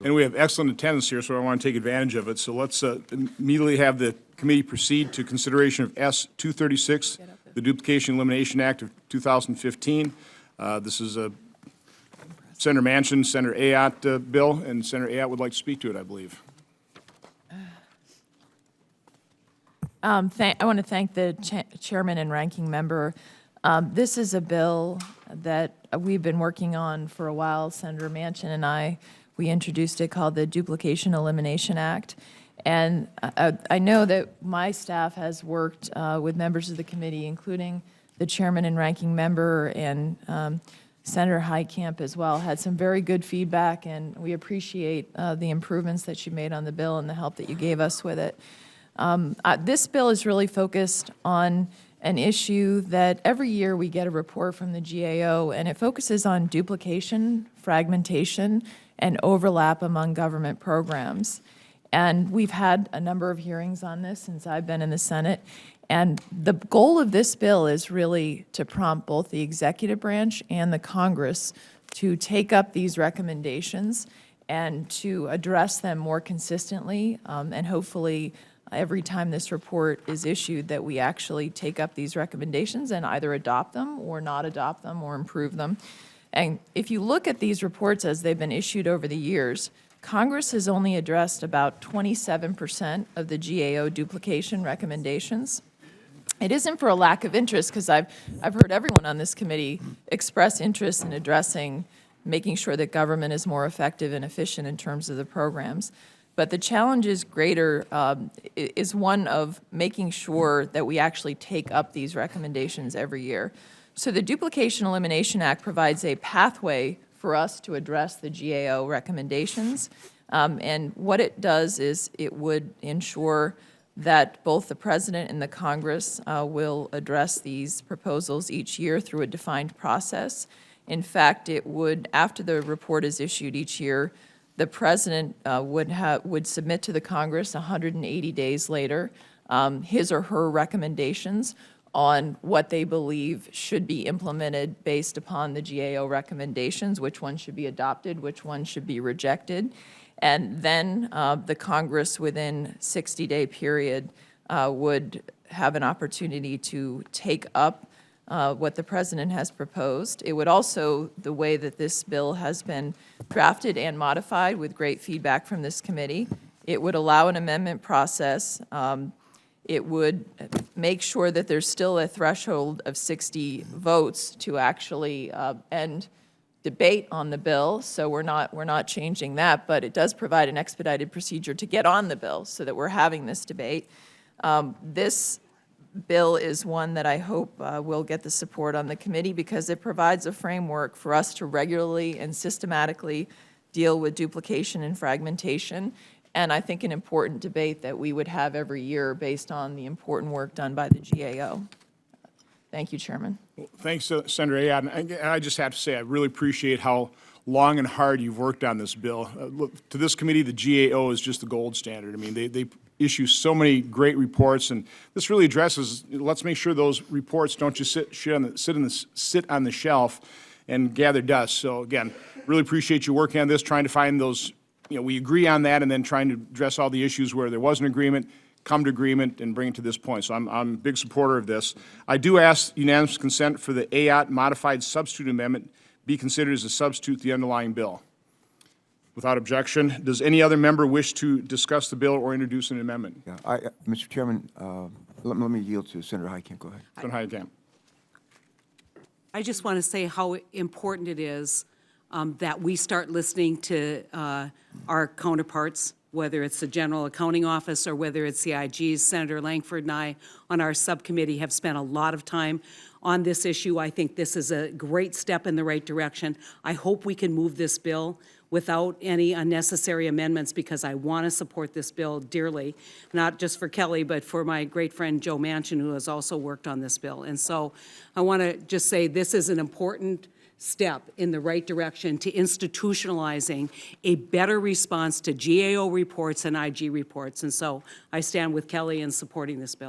And we have excellent attendance here, so I want to take advantage of it. So let's immediately have the committee proceed to consideration of S-236, the Duplication Elimination Act of 2015. This is a Senator Manchin, Senator Ayotte bill, and Senator Ayotte would like to speak to it, I believe. I want to thank the chairman and ranking member. This is a bill that we've been working on for a while. Senator Manchin and we introduced it, called the Duplication Elimination Act. And I know that my staff has worked with members of the committee, including the chairman and ranking member, and Senator Heitkamp as well, had some very good feedback, and we appreciate the improvements that you made on the bill and the help that you gave us with it. This bill is really focused on an issue that every year we get a report from the GAO, and it focuses on duplication, fragmentation, and overlap among government programs. And we've had a number of hearings on this since I've been in the Senate. And the goal of this bill is really to prompt both the executive branch and the Congress to take up these recommendations and to address them more consistently, and hopefully every time this report is issued that we actually take up these recommendations and either adopt them or not adopt them or improve them. And if you look at these reports as they've been issued over the years, Congress has only addressed about 27% of the GAO duplication recommendations. It isn't for a lack of interest, because I've heard everyone on this committee express interest in addressing, making sure that government is more effective and efficient in terms of the programs. But the challenge is greater, is one of making sure that we actually take up these recommendations every year. So the Duplication Elimination Act provides a pathway for us to address the GAO recommendations. And what it does is it would ensure that both the President and the Congress will address these proposals each year through a defined process. In fact, it would, after the report is issued each year, the President would submit to the Congress 180 days later his or her recommendations on what they believe should be implemented based upon the GAO recommendations, which ones should be adopted, which ones should be rejected. And then the Congress, within 60-day period, would have an opportunity to take up what the President has proposed. It would also, the way that this bill has been drafted and modified with great feedback from this committee, it would allow an amendment process. It would make sure that there's still a threshold of 60 votes to actually end debate on the bill, so we're not changing that, but it does provide an expedited procedure to get on the bill so that we're having this debate. This bill is one that I hope will get the support on the committee, because it provides a framework for us to regularly and systematically deal with duplication and fragmentation, and I think an important debate that we would have every year based on the important work done by the GAO. Thank you, Chairman. Well, thanks, Senator Ayotte. And I just have to say I really appreciate how long and hard you've worked on this bill. Look, to this committee, the GAO is just the gold standard. I mean, they issue so many great reports, and this really addresses, let's make sure those reports don't just sit on the shelf and gather dust. So again, really appreciate you working on this, trying to find those, we agree on that, and then trying to address all the issues where there was an agreement, come to agreement, and bring it to this point. So I'm a big supporter of this. I do ask unanimous consent for the Ayotte modified substitute amendment be considered as a substitute to the underlying bill. Without objection, does any other member wish to discuss the bill or introduce an amendment? Yeah, Mr. Chairman, let me yield to Senator Heitkamp. Go ahead. Senator Heitkamp. I just want to say how important it is that we start listening to our counterparts, whether it's the General Accounting Office or whether it's the IGs. Senator Langford and I on our subcommittee have spent a lot of time on this issue. I think this is a great step in the right direction. I hope we can move this bill without any unnecessary amendments, because I want to support this bill dearly, not just for Kelly, but for my great friend Joe Manchin, who has also worked on this bill. And so I want to just say this is an important step in the right direction to institutionalizing a better response to GAO reports and IG reports. And so I stand with Kelly in supporting this bill.